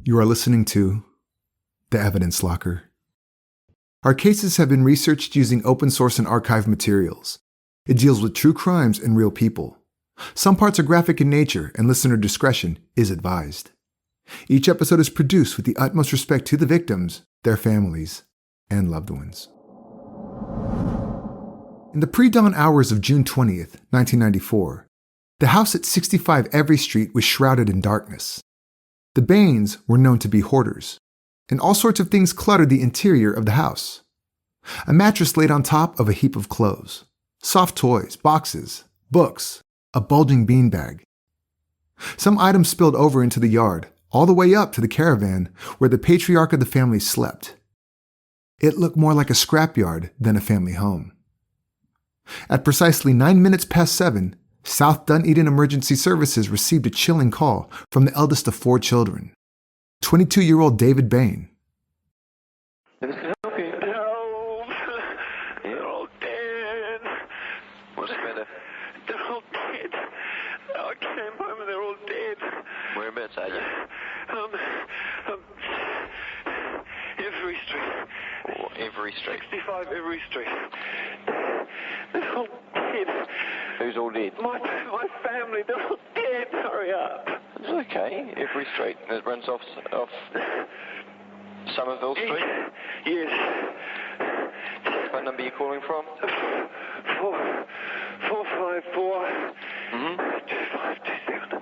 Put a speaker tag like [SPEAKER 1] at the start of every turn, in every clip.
[SPEAKER 1] You are listening to The Evidence Locker. Our cases have been researched using open source and archived materials. It deals with true crimes and real people. Some parts are graphic in nature, and listener discretion is advised. Each episode is produced with the utmost respect to the victims, their families, and loved ones. In the pre-dawn hours of June 20th, 1994, the house at 65 Every Street was shrouded in darkness. The Bains were known to be hoarders, and all sorts of things cluttered the interior of the house. A mattress laid on top of a heap of clothes, soft toys, boxes, books, a bulging beanbag. Some items spilled over into the yard, all the way up to the caravan where the patriarch of the family slept. It looked more like a scrapyard than a family home. At precisely 9 minutes past 7, South Dunedin Emergency Services received a chilling call from the eldest of 4 children, 22-year-old David Bain.
[SPEAKER 2] This can help you.
[SPEAKER 3] No, they're all dead.
[SPEAKER 2] What's the matter?
[SPEAKER 3] They're all dead. I came home and they're all dead.
[SPEAKER 2] Whereabouts are you?
[SPEAKER 3] Every street.
[SPEAKER 2] Oh, Every Street.
[SPEAKER 3] 65 Every Street. They're all dead.
[SPEAKER 2] Who's all dead?
[SPEAKER 3] My family, they're all dead. Hurry up.
[SPEAKER 2] It's okay. Every Street. It runs off Somerville Street.
[SPEAKER 3] Yes.
[SPEAKER 2] What number are you calling from?
[SPEAKER 3] 454. 2527.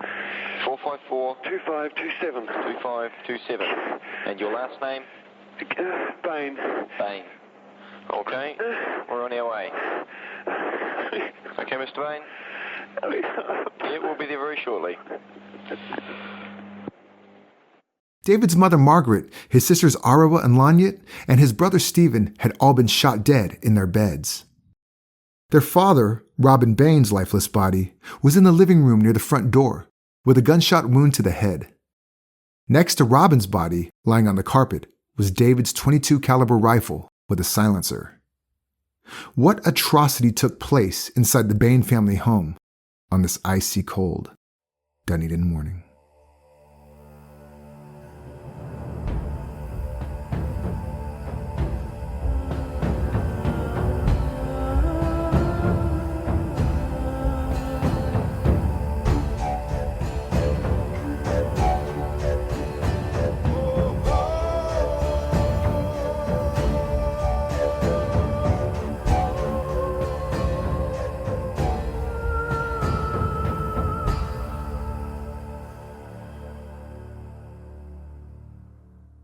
[SPEAKER 2] 454
[SPEAKER 3] 2527.
[SPEAKER 2] 2527. And your last name?
[SPEAKER 3] Bain.
[SPEAKER 2] Bain. Okay. We're on our way. Okay, Mr. Bain? Yeah, we'll be there very shortly.
[SPEAKER 1] David's mother Margaret, his sisters Arawa and Lanyet, and his brother Stephen had all been shot dead in their beds. Their father, Robin Bain's lifeless body, was in the living room near the front door, with a gunshot wound to the head. Next to Robin's body, lying on the carpet, was David's .22 caliber rifle with a silencer. What atrocity took place inside the Bain family home on this icy cold Dunedin morning?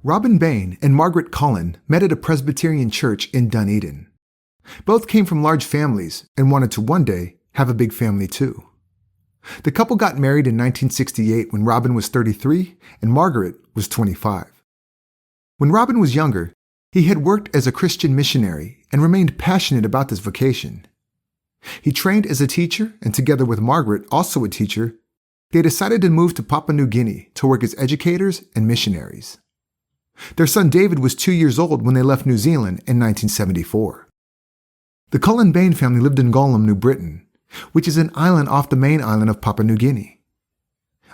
[SPEAKER 1] Robin Bain and Margaret Cullen met at a Presbyterian church in Dunedin. Both came from large families and wanted to one day have a big family too. The couple got married in 1968 when Robin was 33 and Margaret was 25. When Robin was younger, he had worked as a Christian missionary and remained passionate about this vocation. He trained as a teacher, and together with Margaret, also a teacher, they decided to move to Papua New Guinea to work as educators and missionaries. Their son David was 2 years old when they left New Zealand in 1974. The Cullen Bain family lived in Gollum, New Britain, which is an island off the main island of Papua New Guinea.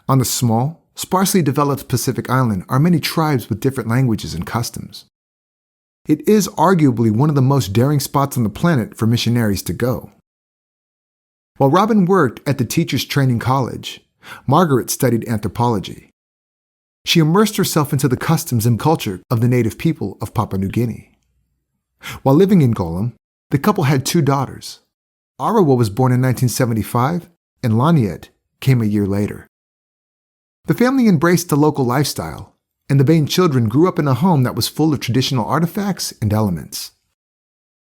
[SPEAKER 1] On the small, sparsely developed Pacific island are many tribes with different languages and customs. It is arguably one of the most daring spots on the planet for missionaries to go. While Robin worked at the Teachers Training College, Margaret studied anthropology. She immersed herself into the customs and culture of the native people of Papua New Guinea. While living in Gollum, the couple had 2 daughters. Arawa was born in 1975, and Lanyet came a year later. The family embraced the local lifestyle, and the Bain children grew up in a home that was full of traditional artifacts and elements.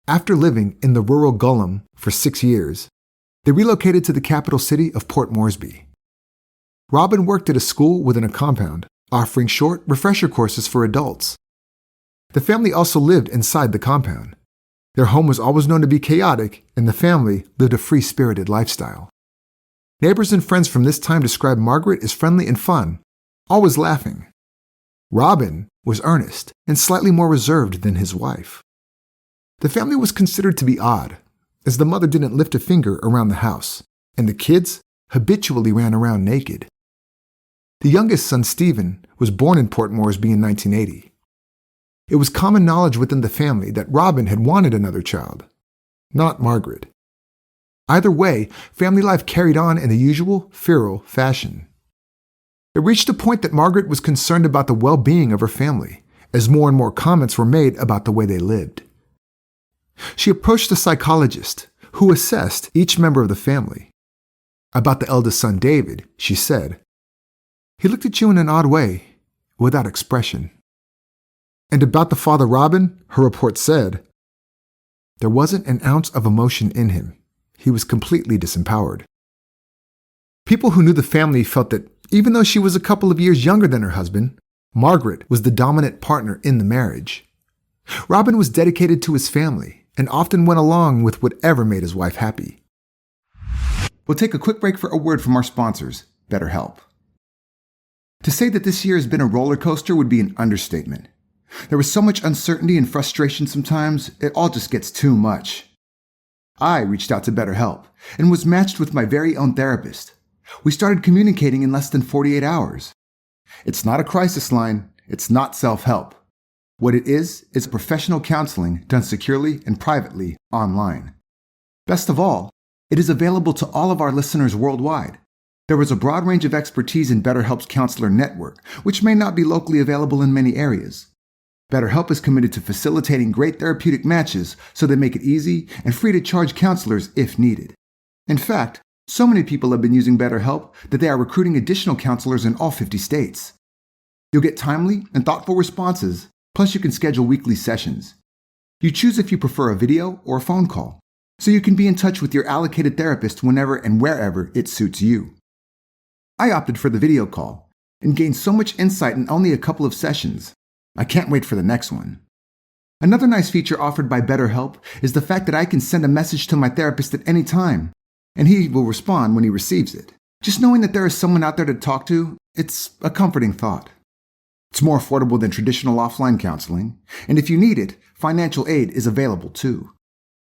[SPEAKER 1] After living in the rural Gollum for 6 years, they relocated to the capital city of Port Moresby. Robin worked at a school within a compound, offering short refresher courses for adults. The family also lived inside the compound. Their home was always known to be chaotic, and the family lived a free-spirited lifestyle. Neighbors and friends from this time described Margaret as friendly and fun, always laughing. Robin was earnest and slightly more reserved than his wife. The family was considered to be odd, as the mother didn't lift a finger around the house, and the kids habitually ran around naked. The youngest son, Stephen, was born in Port Moresby in 1980. It was common knowledge within the family that Robin had wanted another child, not Margaret. Either way, family life carried on in the usual feral fashion. It reached a point that Margaret was concerned about the well-being of her family, as more and more comments were made about the way they lived. She approached a psychologist, who assessed each member of the family. About the eldest son, David, she said, "He looked at you in an odd way, without expression." And about the father, Robin, her report said, "There wasn't an ounce of emotion in him. He was completely disempowered." People who knew the family felt that even though she was a couple of years younger than her husband, Margaret was the dominant partner in the marriage. Robin was dedicated to his family and often went along with whatever made his wife happy. We'll take a quick break for a word from our sponsors, BetterHelp. To say that this year has been a roller coaster would be an understatement. There was so much uncertainty and frustration sometimes, it all just gets too much. I reached out to BetterHelp and was matched with my very own therapist. We started communicating in less than 48 hours. It's not a crisis line, it's not self-help. What it is professional counseling done securely and privately online. Best of all, it is available to all of our listeners worldwide. There is a broad range of expertise in BetterHelp's counselor network, which may not be locally available in many areas. BetterHelp is committed to facilitating great therapeutic matches so they make it easy and free to charge counselors if needed. In fact, so many people have been using BetterHelp that they are recruiting additional counselors in all 50 states. You'll get timely and thoughtful responses, plus you can schedule weekly sessions. You choose if you prefer a video or a phone call, so you can be in touch with your allocated therapist whenever and wherever it suits you. I opted for the video call and gained so much insight in only a couple of sessions. I can't wait for the next one. Another nice feature offered by BetterHelp is the fact that I can send a message to my therapist at any time, and he will respond when he receives it. Just knowing that there is someone out there to talk to, it's a comforting thought. It's more affordable than traditional offline counseling, and if you need it, financial aid is available too.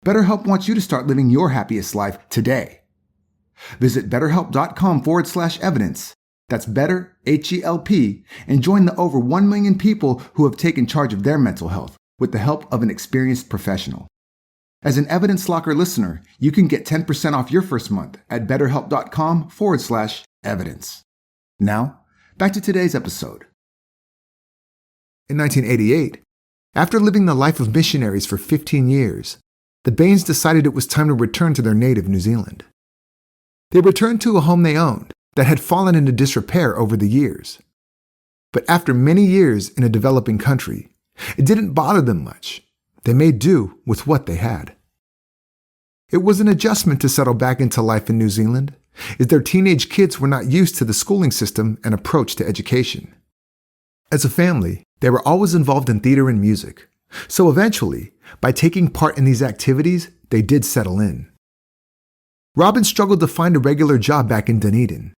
[SPEAKER 1] BetterHelp wants you to start living your happiest life today. Visit betterhelp.com/evidence. That's better, H-E-L-P, and join the over 1 million people who have taken charge of their mental health with the help of an experienced professional. As an Evidence Locker listener, you can get 10% off your first month at betterhelp.com/evidence. Now, back to today's episode. In 1988, after living the life of missionaries for 15 years, the Bains decided it was time to return to their native New Zealand. They returned to a home they owned that had fallen into disrepair over the years. But after many years in a developing country, it didn't bother them much. They made do with what they had. It was an adjustment to settle back into life in New Zealand, as their teenage kids were not used to the schooling system and approach to education. As a family, they were always involved in theater and music, so eventually, by taking part in these activities, they did settle in. Robin struggled to find a regular job back in Dunedin.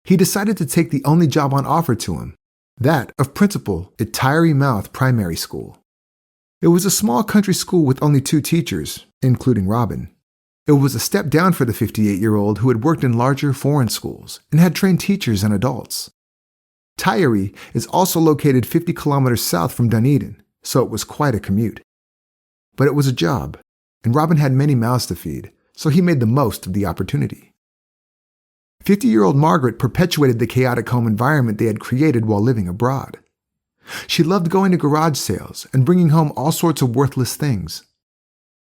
[SPEAKER 1] He decided to take the only job on offer to him, that of principal at Tyree Mouth Primary School. It was a small country school with only 2 teachers, including Robin. It was a step down for the 58-year-old who had worked in larger foreign schools and had trained teachers and adults. Tyree is also located 50 kilometers south from Dunedin, so it was quite a commute. But it was a job, and Robin had many mouths to feed, so he made the most of the opportunity. 50-year-old Margaret perpetuated the chaotic home environment they had created while living abroad. She loved going to garage sales and bringing home all sorts of worthless things.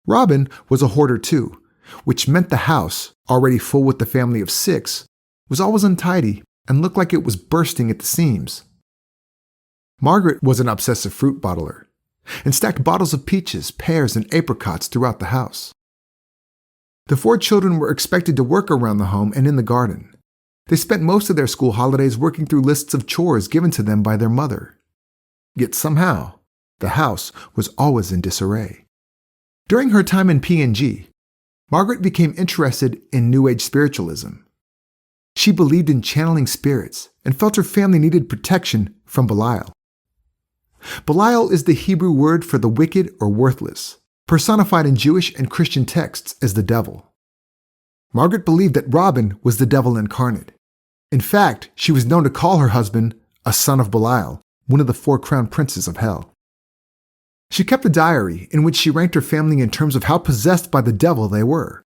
[SPEAKER 1] Robin was a hoarder too, which meant the house, already full with the family of 6, was always untidy and looked like it was bursting at the seams. Margaret was an obsessive fruit bottler and stacked bottles of peaches, pears, and apricots throughout the house. The 4 children were expected to work around the home and in the garden. They spent most of their school holidays working through lists of chores given to them by their mother. Yet somehow, the house was always in disarray. During her time in PNG, Margaret became interested in New Age spiritualism. She believed in channeling spirits and felt her family needed protection from Belial. Belial is the Hebrew word for the wicked or worthless, personified in Jewish and Christian texts as the devil. Margaret believed that Robin was the devil incarnate, In fact, she was known to call her husband a son of Belial, one of the 4 crown princes of hell. She kept a diary in which she ranked her family in terms of how possessed by the devil they were.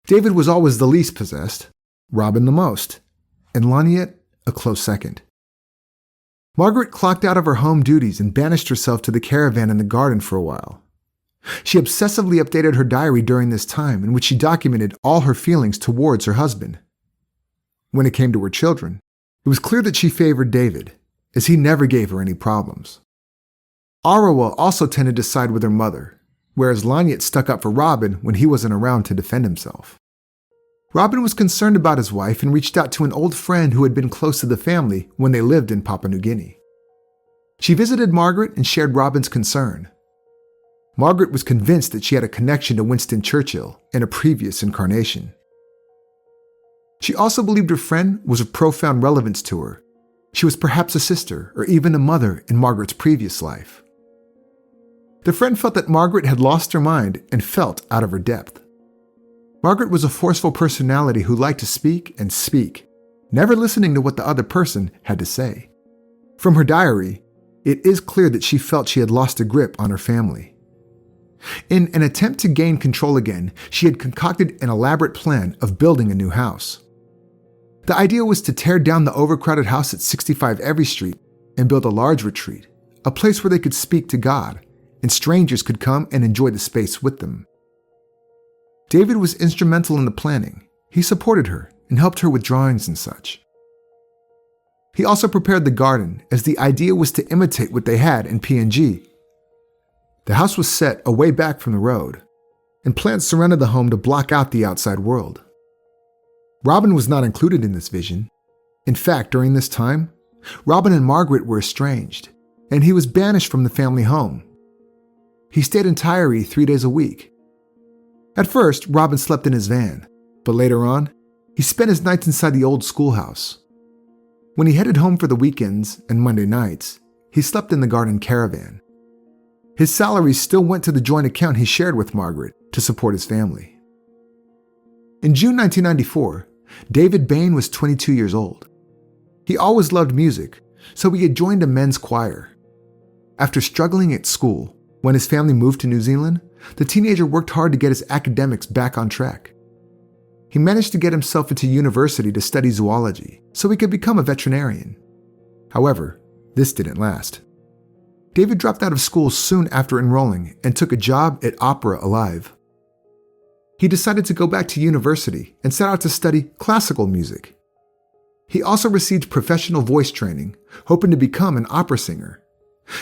[SPEAKER 1] David was always the least possessed, Robin the most, and Laniet a close second. Margaret clocked out of her home duties and banished herself to the caravan in the garden for a while. She obsessively updated her diary during this time, in which she documented all her feelings towards her husband. When it came to her children, it was clear that she favored David, as he never gave her any problems. Arawa also tended to side with her mother, whereas Laniet stuck up for Robin when he wasn't around to defend himself. Robin was concerned about his wife and reached out to an old friend who had been close to the family when they lived in Papua New Guinea. She visited Margaret and shared Robin's concern. Margaret was convinced that she had a connection to Winston Churchill in a previous incarnation. She also believed her friend was of profound relevance to her. She was perhaps a sister or even a mother in Margaret's previous life. The friend felt that Margaret had lost her mind and felt out of her depth. Margaret was a forceful personality who liked to speak and speak, never listening to what the other person had to say. From her diary, it is clear that she felt she had lost a grip on her family. In an attempt to gain control again, she had concocted an elaborate plan of building a new house. The idea was to tear down the overcrowded house at 65 Every Street and build a large retreat, a place where they could speak to God, and strangers could come and enjoy the space with them. David was instrumental in the planning. He supported her and helped her with drawings and such. He also prepared the garden, as the idea was to imitate what they had in PNG. The house was set away back from the road, and plants surrounded the home to block out the outside world. Robin was not included in this vision. In fact, during this time, Robin and Margaret were estranged, and he was banished from the family home. He stayed in Tyree 3 days a week. At first, Robin slept in his van, but later on, he spent his nights inside the old schoolhouse. When he headed home for the weekends and Monday nights, he slept in the garden caravan. His salary still went to the joint account he shared with Margaret to support his family. In June 1994, David Bain was 22 years old. He always loved music, so he had joined a men's choir. After struggling at school, when his family moved to New Zealand, the teenager worked hard to get his academics back on track. He managed to get himself into university to study zoology so he could become a veterinarian. However, this didn't last. David dropped out of school soon after enrolling and took a job at Opera Alive. He decided to go back to university and set out to study classical music. He also received professional voice training, hoping to become an opera singer.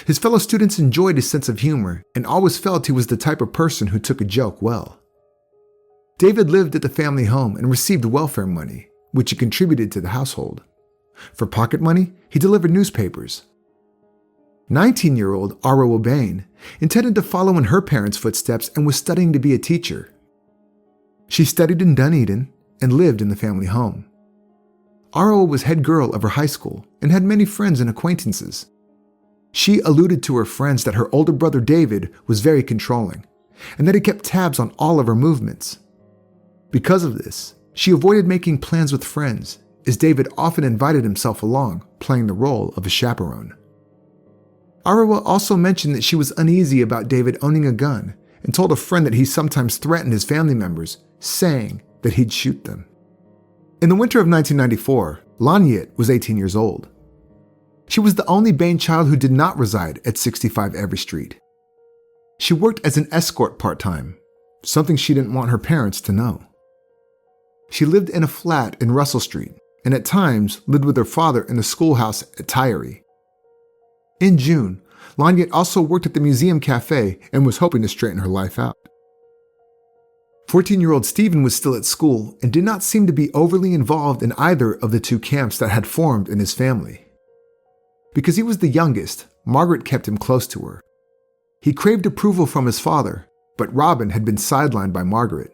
[SPEAKER 1] His fellow students enjoyed his sense of humor and always felt he was the type of person who took a joke well. David lived at the family home and received welfare money, which he contributed to the household. For pocket money, he delivered newspapers. 19-year-old Arawa Bain intended to follow in her parents' footsteps and was studying to be a teacher. She studied in Dunedin and lived in the family home. Arawa was head girl of her high school and had many friends and acquaintances. She alluded to her friends that her older brother David was very controlling and that he kept tabs on all of her movements. Because of this, she avoided making plans with friends, as David often invited himself along, playing the role of a chaperone. Arawa also mentioned that she was uneasy about David owning a gun and told a friend that he sometimes threatened his family members, saying that he'd shoot them. In the winter of 1994, Laniet was 18 years old. She was the only Bain child who did not reside at 65 Every Street. She worked as an escort part-time, something she didn't want her parents to know. She lived in a flat in Russell Street and at times lived with her father in the schoolhouse at Tyree. In June, Laniet also worked at the museum cafe and was hoping to straighten her life out. 14-year-old Stephen was still at school and did not seem to be overly involved in either of the two camps that had formed in his family. Because he was the youngest, Margaret kept him close to her. He craved approval from his father, but Robin had been sidelined by Margaret.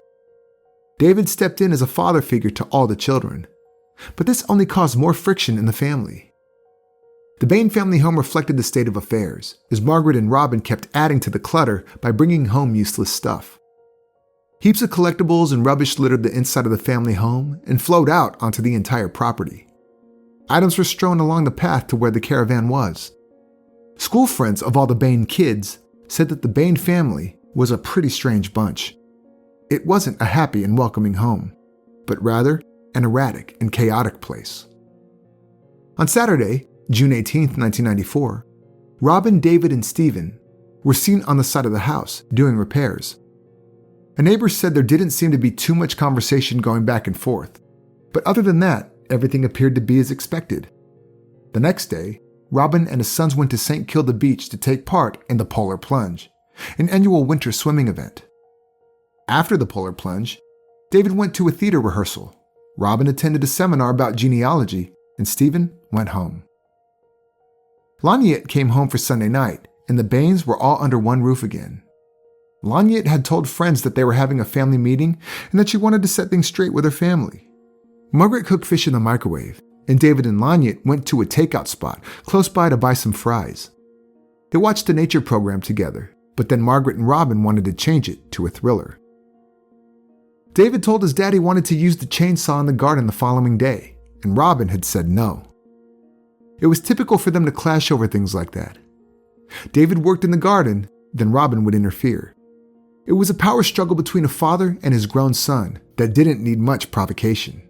[SPEAKER 1] David stepped in as a father figure to all the children, but this only caused more friction in the family. The Bain family home reflected the state of affairs, as Margaret and Robin kept adding to the clutter by bringing home useless stuff. Heaps of collectibles and rubbish littered the inside of the family home and flowed out onto the entire property. Items were strewn along the path to where the caravan was. School friends of all the Bain kids said that the Bain family was a pretty strange bunch. It wasn't a happy and welcoming home, but rather an erratic and chaotic place. On Saturday, June 18, 1994, Robin, David, and Stephen were seen on the side of the house doing repairs. A neighbor said there didn't seem to be too much conversation going back and forth, but other than that, everything appeared to be as expected. The next day, Robin and his sons went to St. Kilda Beach to take part in the Polar Plunge, an annual winter swimming event. After the Polar Plunge, David went to a theater rehearsal, Robin attended a seminar about genealogy, and Stephen went home. Laniet came home for Sunday night, and the Bains were all under one roof again. Laniet had told friends that they were having a family meeting and that she wanted to set things straight with her family. Margaret cooked fish in the microwave, and David and Laniet went to a takeout spot close by to buy some fries. They watched a nature program together, but then Margaret and Robin wanted to change it to a thriller. David told his dad he wanted to use the chainsaw in the garden the following day, and Robin had said no. It was typical for them to clash over things like that. David worked in the garden, then Robin would interfere. It was a power struggle between a father and his grown son that didn't need much provocation.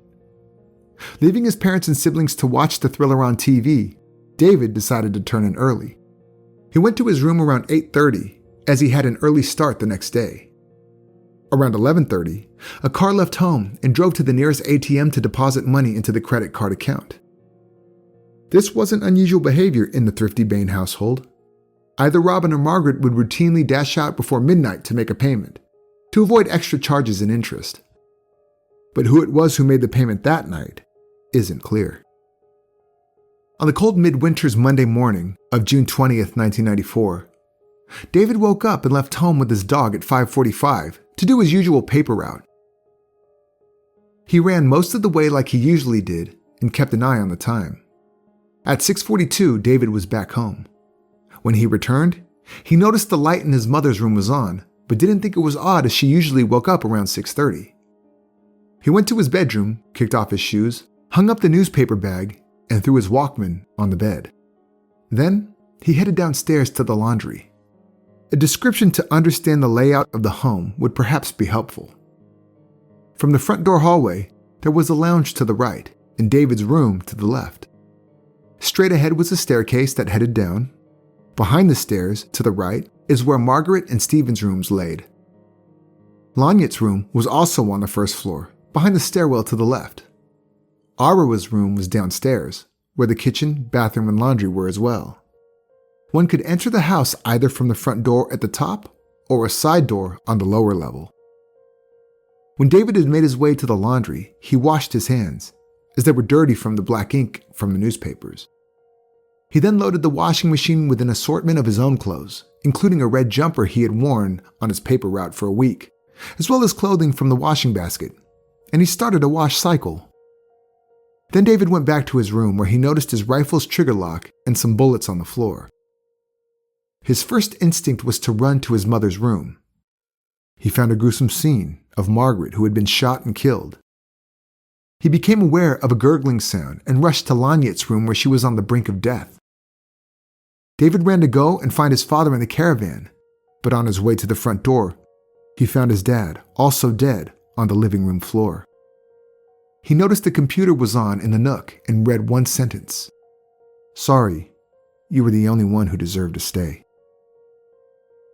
[SPEAKER 1] Leaving his parents and siblings to watch the thriller on TV, David decided to turn in early. He went to his room around 8:30 as he had an early start the next day. Around 11:30, a car left home and drove to the nearest ATM to deposit money into the credit card account. This wasn't unusual behavior in the thrifty Bain household. Either Robin or Margaret would routinely dash out before midnight to make a payment, to avoid extra charges and interest. But who it was who made the payment that night isn't clear. On the cold midwinter's Monday morning of June 20th, 1994, David woke up and left home with his dog at 5:45 to do his usual paper route. He ran most of the way like he usually did and kept an eye on the time. At 6:42, David was back home. When he returned, he noticed the light in his mother's room was on, but didn't think it was odd as she usually woke up around 6:30. He went to his bedroom, kicked off his shoes, hung up the newspaper bag, and threw his Walkman on the bed. Then, he headed downstairs to the laundry. A description to understand the layout of the home would perhaps be helpful. From the front door hallway, there was a lounge to the right and David's room to the left. Straight ahead was a staircase that headed down. Behind the stairs, to the right, is where Margaret and Stephen's rooms laid. Laniet's room was also on the first floor, behind the stairwell to the left. Arawa's room was downstairs, where the kitchen, bathroom, and laundry were as well. One could enter the house either from the front door at the top or a side door on the lower level. When David had made his way to the laundry, he washed his hands, as they were dirty from the black ink from the newspapers. He then loaded the washing machine with an assortment of his own clothes, including a red jumper he had worn on his paper route for a week, as well as clothing from the washing basket, and he started a wash cycle. Then David went back to his room where he noticed his rifle's trigger lock and some bullets on the floor. His first instinct was to run to his mother's room. He found a gruesome scene of Margaret who had been shot and killed. He became aware of a gurgling sound and rushed to Laniet's room where she was on the brink of death. David ran to go and find his father in the caravan, but on his way to the front door, he found his dad, also dead, on the living room floor. He noticed the computer was on in the nook and read one sentence. "Sorry, you were the only one who deserved to stay."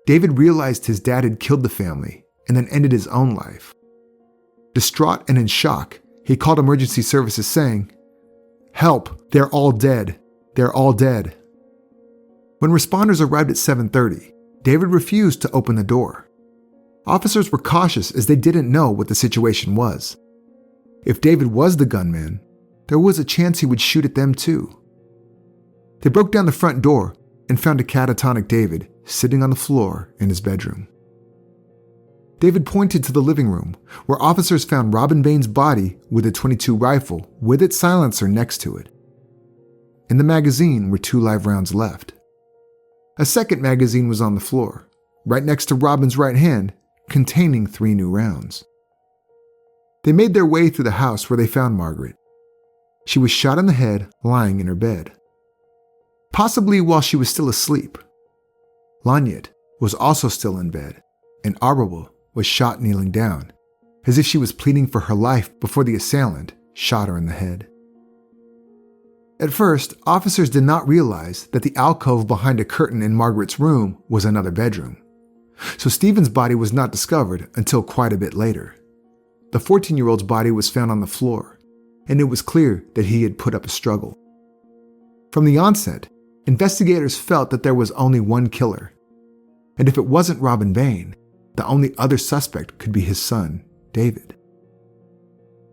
[SPEAKER 1] David realized his dad had killed the family and then ended his own life. Distraught and in shock, he called emergency services saying, "Help, they're all dead. They're all dead." When responders arrived at 7:30, David refused to open the door. Officers were cautious as they didn't know what the situation was. If David was the gunman, there was a chance he would shoot at them too. They broke down the front door and found a catatonic David sitting on the floor in his bedroom. David pointed to the living room, where officers found Robin Bain's body with a .22 rifle with its silencer next to it. In the magazine were 2 live rounds left. A second magazine was on the floor, right next to Robin's right hand, containing 3 new rounds. They made their way through the house where they found Margaret. She was shot in the head, lying in her bed, possibly while she was still asleep. Lanyet was also still in bed, and Arbaba was shot kneeling down, as if she was pleading for her life before the assailant shot her in the head. At first, officers did not realize that the alcove behind a curtain in Margaret's room was another bedroom, so Stephen's body was not discovered until quite a bit later. The 14-year-old's body was found on the floor, and it was clear that he had put up a struggle. From the onset, investigators felt that there was only one killer, and if it wasn't Robin Bain, the only other suspect could be his son, David.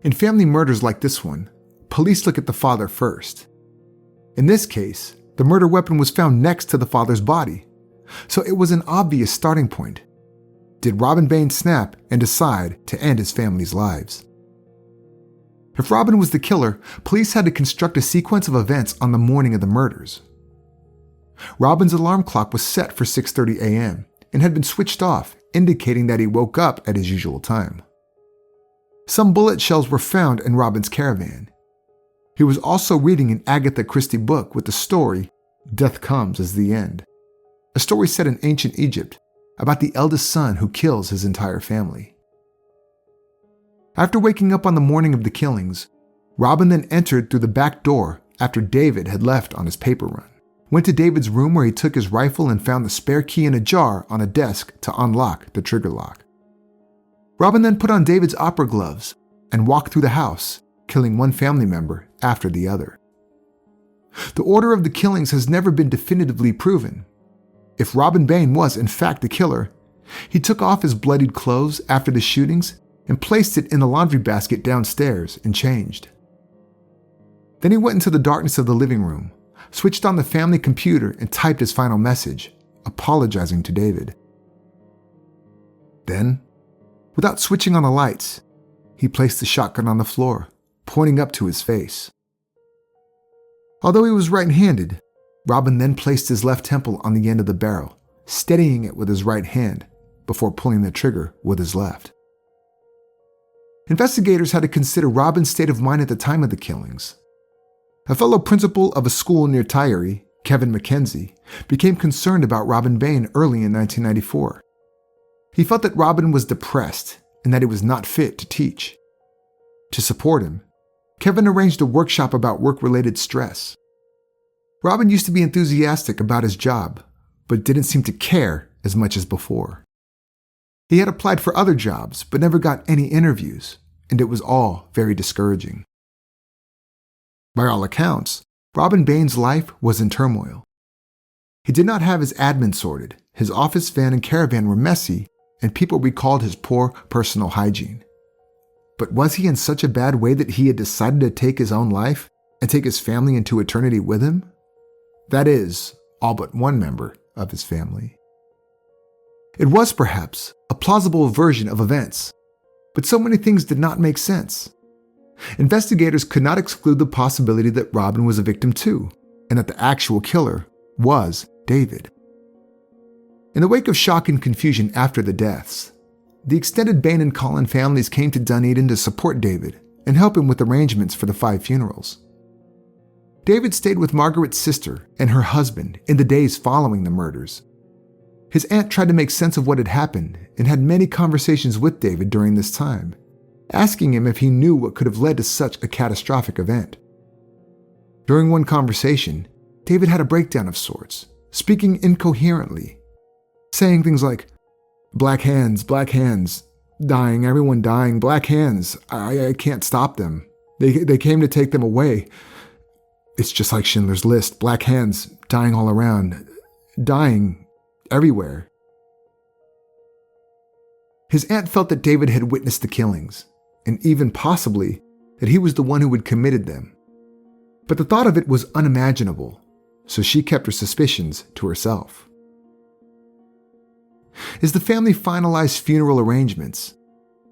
[SPEAKER 1] In family murders like this one, police look at the father first. In this case, the murder weapon was found next to the father's body, so it was an obvious starting point. Did Robin Bain snap and decide to end his family's lives? If Robin was the killer, police had to construct a sequence of events on the morning of the murders. Robin's alarm clock was set for 6:30 a.m. and had been switched off, indicating that he woke up at his usual time. Some bullet shells were found in Robin's caravan. He was also reading an Agatha Christie book with the story, Death Comes as the End, a story set in ancient Egypt about the eldest son who kills his entire family. After waking up on the morning of the killings, Robin then entered through the back door after David had left on his paper run, went to David's room where he took his rifle and found the spare key in a jar on a desk to unlock the trigger lock. Robin then put on David's opera gloves and walked through the house, killing one family member after the other. The order of the killings has never been definitively proven. If Robin Bain was in fact the killer, he took off his bloodied clothes after the shootings and placed it in the laundry basket downstairs and changed. Then he went into the darkness of the living room, switched on the family computer and typed his final message, apologizing to David. Then, without switching on the lights, he placed the shotgun on the floor, pointing up to his face. Although he was right-handed, Robin then placed his left temple on the end of the barrel, steadying it with his right hand before pulling the trigger with his left. Investigators had to consider Robin's state of mind at the time of the killings. A fellow principal of a school near Tyre, Kevin McKenzie, became concerned about Robin Bain early in 1994. He felt that Robin was depressed and that he was not fit to teach. To support him, Kevin arranged a workshop about work-related stress. Robin used to be enthusiastic about his job, but didn't seem to care as much as before. He had applied for other jobs, but never got any interviews, and it was all very discouraging. By all accounts, Robin Bain's life was in turmoil. He did not have his admin sorted, his office van and caravan were messy, and people recalled his poor personal hygiene. But was he in such a bad way that he had decided to take his own life and take his family into eternity with him? That is, all but one member of his family. It was perhaps a plausible version of events, but so many things did not make sense. Investigators could not exclude the possibility that Robin was a victim too, and that the actual killer was David. In the wake of shock and confusion after the deaths, the extended Bain and Collin families came to Dunedin to support David and help him with arrangements for the 5 funerals. David stayed with Margaret's sister and her husband in the days following the murders. His aunt tried to make sense of what had happened and had many conversations with David during this time, asking him if he knew what could have led to such a catastrophic event. During one conversation, David had a breakdown of sorts, speaking incoherently, saying things like, black hands, dying, everyone dying, black hands, I can't stop them. They came to take them away. It's just like Schindler's List, black hands, dying all around, dying everywhere. His aunt felt that David had witnessed the killings, and even possibly that he was the one who had committed them. But the thought of it was unimaginable, so she kept her suspicions to herself. As the family finalized funeral arrangements,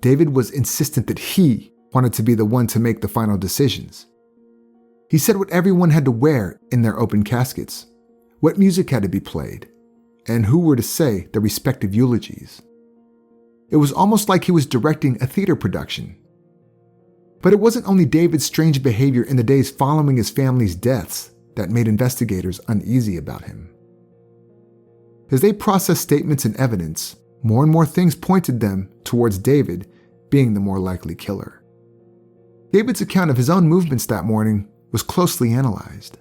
[SPEAKER 1] David was insistent that he wanted to be the one to make the final decisions. He said what everyone had to wear in their open caskets, what music had to be played, and who were to say their respective eulogies. It was almost like he was directing a theater production. But it wasn't only David's strange behavior in the days following his family's deaths that made investigators uneasy about him. As they processed statements and evidence, more and more things pointed them towards David being the more likely killer. David's account of his own movements that morning was closely analyzed.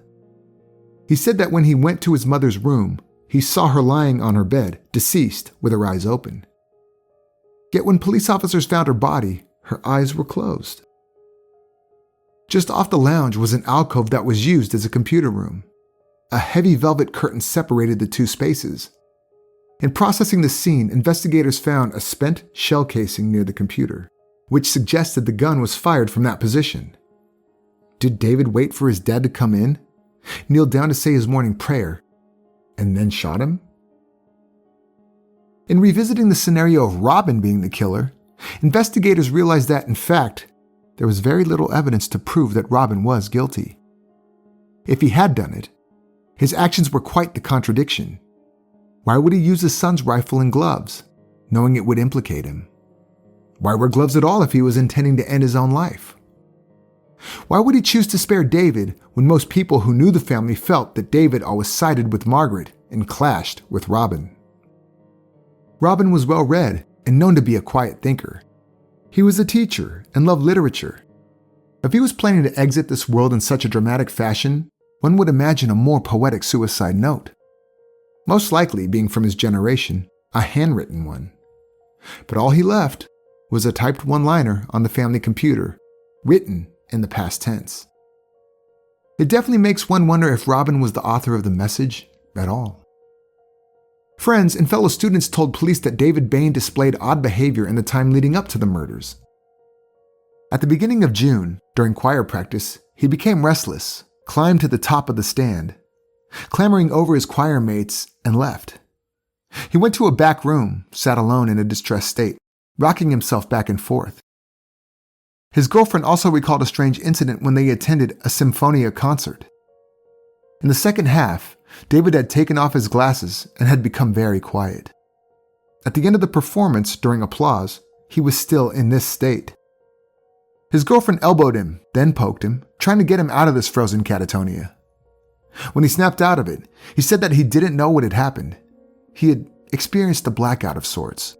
[SPEAKER 1] He said that when he went to his mother's room, he saw her lying on her bed, deceased, with her eyes open. Yet when police officers found her body, her eyes were closed. Just off the lounge was an alcove that was used as a computer room. A heavy velvet curtain separated the two spaces. In processing the scene, investigators found a spent shell casing near the computer, which suggested the gun was fired from that position. Did David wait for his dad to come in, kneel down to say his morning prayer, and then shot him? In revisiting the scenario of Robin being the killer, investigators realized that, in fact, there was very little evidence to prove that Robin was guilty. If he had done it, his actions were quite the contradiction. Why would he use his son's rifle and gloves, knowing it would implicate him? Why wear gloves at all if he was intending to end his own life? Why would he choose to spare David when most people who knew the family felt that David always sided with Margaret and clashed with Robin? Robin was well-read and known to be a quiet thinker. He was a teacher and loved literature. If he was planning to exit this world in such a dramatic fashion, one would imagine a more poetic suicide note. Most likely, being from his generation, a handwritten one. But all he left was a typed one-liner on the family computer, written in the past tense. It definitely makes one wonder if Robin was the author of the message at all. Friends and fellow students told police that David Bain displayed odd behavior in the time leading up to the murders. At the beginning of June, during choir practice, he became restless, climbed to the top of the stand, clambering over his choir mates, and left. He went to a back room, sat alone in a distressed state, rocking himself back and forth. His girlfriend also recalled a strange incident when they attended a Symphonia concert. In the second half, David had taken off his glasses and had become very quiet. At the end of the performance, during applause, he was still in this state. His girlfriend elbowed him, then poked him, trying to get him out of this frozen catatonia. When he snapped out of it, he said that he didn't know what had happened. He had experienced a blackout of sorts.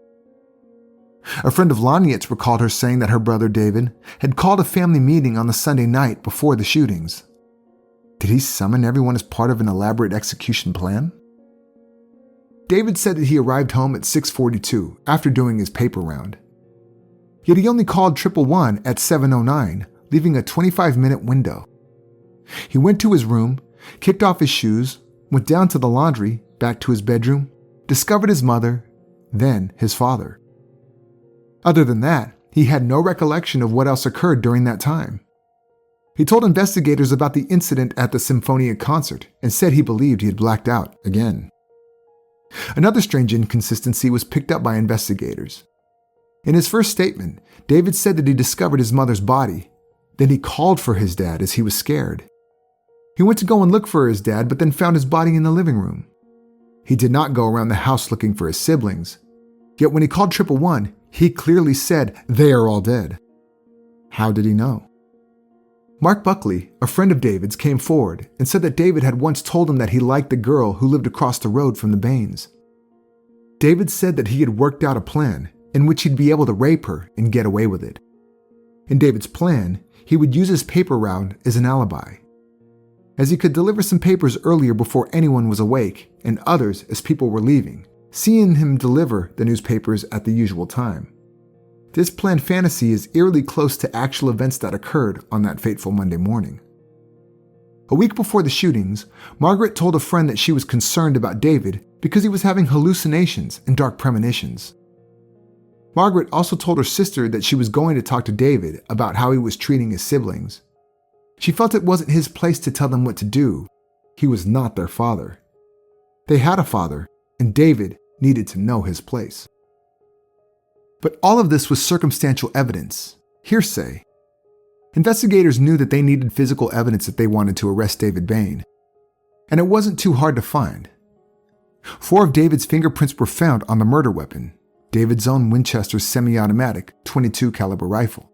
[SPEAKER 1] A friend of Laniet's recalled her saying that her brother David had called a family meeting on the Sunday night before the shootings. Did he summon everyone as part of an elaborate execution plan? David said that he arrived home at 6:42 after doing his paper round. Yet he only called 111 at 7:09, leaving a 25-minute window. He went to his room, kicked off his shoes, went down to the laundry, back to his bedroom, discovered his mother, then his father. Other than that, he had no recollection of what else occurred during that time. He told investigators about the incident at the Symphonia concert and said he believed he had blacked out again. Another strange inconsistency was picked up by investigators. In his first statement, David said that he discovered his mother's body. Then he called for his dad as he was scared. He went to go and look for his dad, but then found his body in the living room. He did not go around the house looking for his siblings. Yet when he called 111, he clearly said they are all dead. How did he know? Mark Buckley, a friend of David's, came forward and said that David had once told him that he liked the girl who lived across the road from the Bains. David said that he had worked out a plan in which he'd be able to rape her and get away with it. In David's plan, he would use his paper round as an alibi, as he could deliver some papers earlier before anyone was awake and others as people were leaving, seeing him deliver the newspapers at the usual time. This planned fantasy is eerily close to actual events that occurred on that fateful Monday morning. A week before the shootings, Margaret told a friend that she was concerned about David because he was having hallucinations and dark premonitions. Margaret also told her sister that she was going to talk to David about how he was treating his siblings. She felt it wasn't his place to tell them what to do. He was not their father. They had a father, and David needed to know his place. But all of this was circumstantial evidence, hearsay. Investigators knew that they needed physical evidence if they wanted to arrest David Bain, and it wasn't too hard to find. 4 of David's fingerprints were found on the murder weapon, David's own Winchester semi-automatic .22 caliber rifle.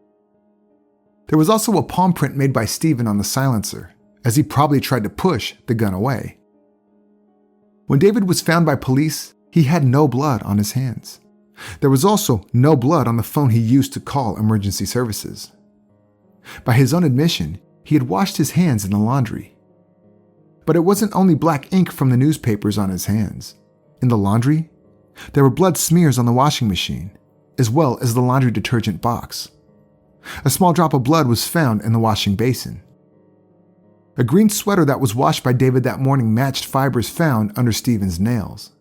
[SPEAKER 1] There was also a palm print made by Stephen on the silencer, as he probably tried to push the gun away. When David was found by police, he had no blood on his hands. There was also no blood on the phone he used to call emergency services. By his own admission, he had washed his hands in the laundry. But it wasn't only black ink from the newspapers on his hands. In the laundry, there were blood smears on the washing machine, as well as the laundry detergent box. A small drop of blood was found in the washing basin. A green sweater that was washed by David that morning matched fibers found under Stephen's nails.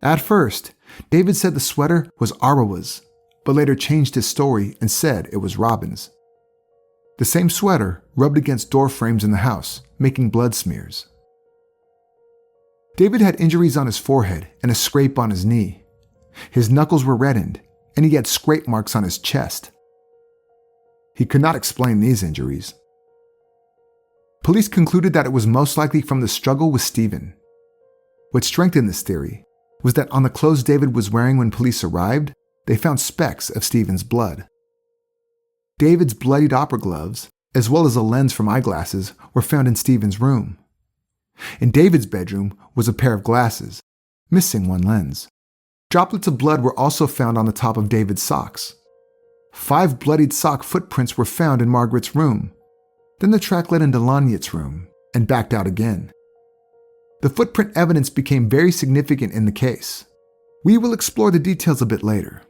[SPEAKER 1] At first, David said the sweater was Arawa's, but later changed his story and said it was Robin's. The same sweater rubbed against door frames in the house, making blood smears. David had injuries on his forehead and a scrape on his knee. His knuckles were reddened, and he had scrape marks on his chest. He could not explain these injuries. Police concluded that it was most likely from the struggle with Stephen. What strengthened this theory was that on the clothes David was wearing when police arrived, they found specks of Stephen's blood. David's bloodied opera gloves, as well as a lens from eyeglasses, were found in Stephen's room. In David's bedroom was a pair of glasses, missing one lens. Droplets of blood were also found on the top of David's socks. 5 bloodied sock footprints were found in Margaret's room. Then the track led into Lanyet's room and backed out again. The footprint evidence became very significant in the case. We will explore the details a bit later.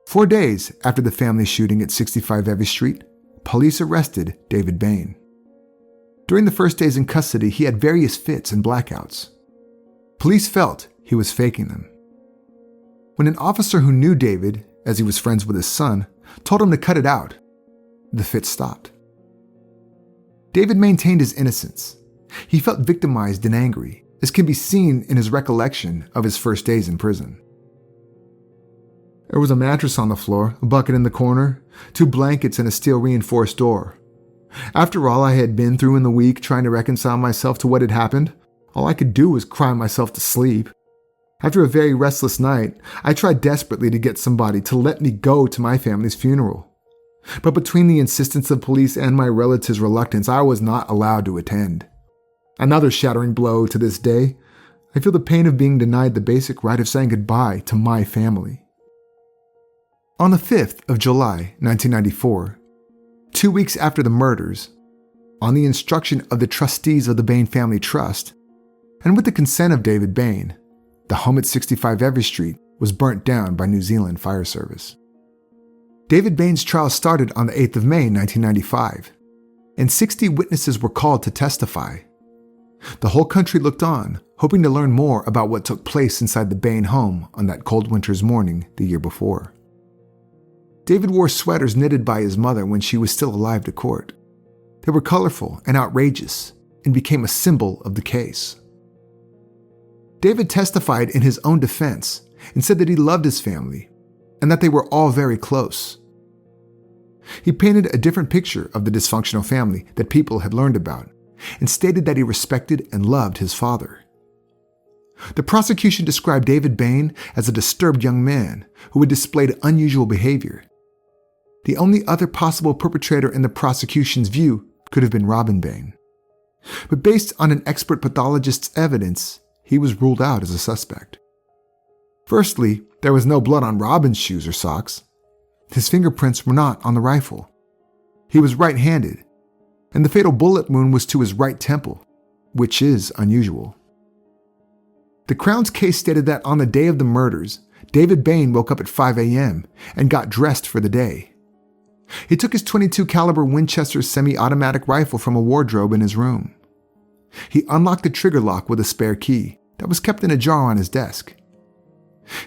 [SPEAKER 1] 4 days after the family shooting at 65 Evie Street, police arrested David Bain. During the first days in custody, he had various fits and blackouts. Police felt he was faking them. When an officer who knew David, as he was friends with his son, told him to cut it out, the fits stopped. David maintained his innocence. He felt victimized and angry, as can be seen in his recollection of his first days in prison. There was a mattress on the floor, a bucket in the corner, 2 blankets, and a steel-reinforced door. After all I had been through in the week trying to reconcile myself to what had happened, all I could do was cry myself to sleep. After a very restless night, I tried desperately to get somebody to let me go to my family's funeral. But between the insistence of police and my relatives' reluctance, I was not allowed to attend. Another shattering blow to this day. I feel the pain of being denied the basic right of saying goodbye to my family. On the 5th of July, 1994, 2 weeks after the murders, on the instruction of the trustees of the Bain Family Trust, and with the consent of David Bain, the home at 65 Evie Street was burnt down by New Zealand Fire Service. David Bain's trial started on the 8th of May, 1995, and 60 witnesses were called to testify. The whole country looked on, hoping to learn more about what took place inside the Bain home on that cold winter's morning the year before. David wore sweaters knitted by his mother when she was still alive to court. They were colorful and outrageous and became a symbol of the case. David testified in his own defense and said that he loved his family and that they were all very close. He painted a different picture of the dysfunctional family that people had learned about and stated that he respected and loved his father. The prosecution described David Bain as a disturbed young man who had displayed unusual behavior. The only other possible perpetrator in the prosecution's view could have been Robin Bain. But based on an expert pathologist's evidence, he was ruled out as a suspect. Firstly, there was no blood on Robin's shoes or socks. His fingerprints were not on the rifle. He was right-handed, and the fatal bullet wound was to his right temple, which is unusual. The Crown's case stated that on the day of the murders, David Bain woke up at 5 a.m. and got dressed for the day. He took his .22 caliber Winchester semi-automatic rifle from a wardrobe in his room. He unlocked the trigger lock with a spare key that was kept in a jar on his desk.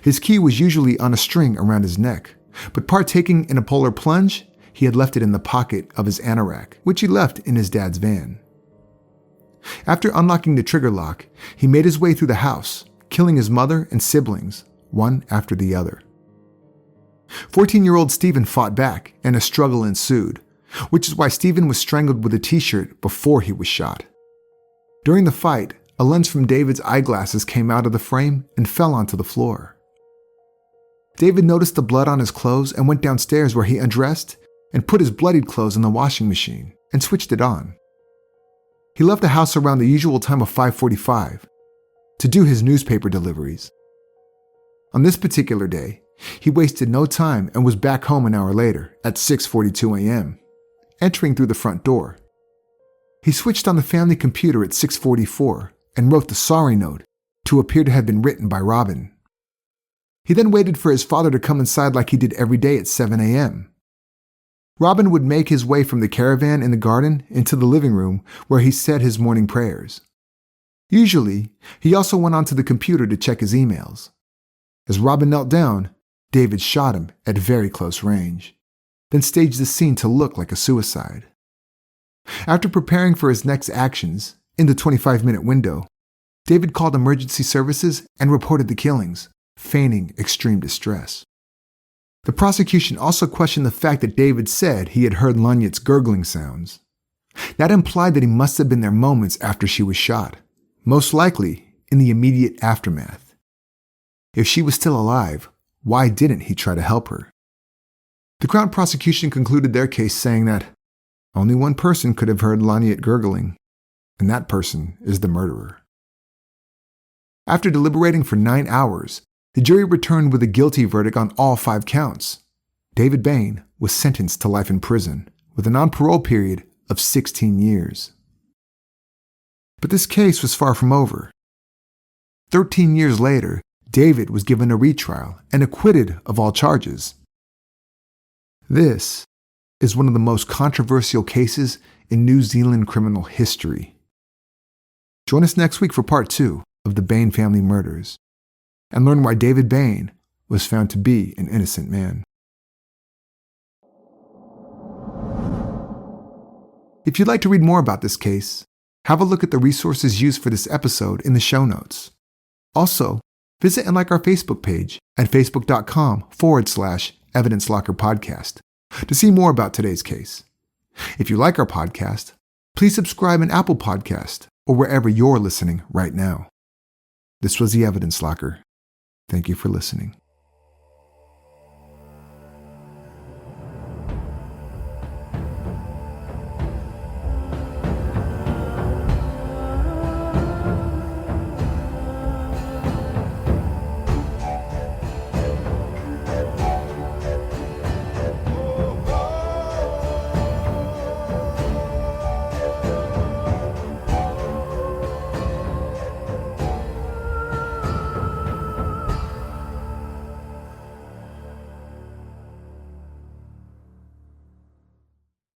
[SPEAKER 1] His key was usually on a string around his neck, but partaking in a polar plunge, he had left it in the pocket of his anorak, which he left in his dad's van. After unlocking the trigger lock, he made his way through the house, killing his mother and siblings, one after the other. 14-year-old Stephen fought back, and a struggle ensued, which is why Stephen was strangled with a t-shirt before he was shot. During the fight, a lens from David's eyeglasses came out of the frame and fell onto the floor. David noticed the blood on his clothes and went downstairs where he undressed and put his bloodied clothes in the washing machine and switched it on. He left the house around the usual time of 5:45 to do his newspaper deliveries. On this particular day, he wasted no time and was back home an hour later at 6:42 a.m., entering through the front door. He switched on the family computer at 6:44 and wrote the sorry note to appear to have been written by Robin. He then waited for his father to come inside like he did every day at 7 a.m. Robin would make his way from the caravan in the garden into the living room where he said his morning prayers. Usually, he also went onto the computer to check his emails. As Robin knelt down, David shot him at very close range, then staged the scene to look like a suicide. After preparing for his next actions, in the 25-minute window, David called emergency services and reported the killings, feigning extreme distress. The prosecution also questioned the fact that David said he had heard Lanyet's gurgling sounds. That implied that he must have been there moments after she was shot, most likely in the immediate aftermath. If she was still alive, why didn't he try to help her? The Crown prosecution concluded their case saying that only one person could have heard Lanyet gurgling, and that person is the murderer. After deliberating for 9 hours, the jury returned with a guilty verdict on all 5 counts. David Bain was sentenced to life in prison with a non-parole period of 16 years. But this case was far from over. 13 years later, David was given a retrial and acquitted of all charges. This is one of the most controversial cases in New Zealand criminal history. Join us next week for part 2 of the Bain family murders and learn why David Bain was found to be an innocent man. If you'd like to read more about this case, have a look at the resources used for this episode in the show notes. Also, visit and like our Facebook page at facebook.com/Evidence Locker Podcast to see more about today's case. If you like our podcast, please subscribe in Apple Podcast or wherever you're listening right now. This was the Evidence Locker. Thank you for listening.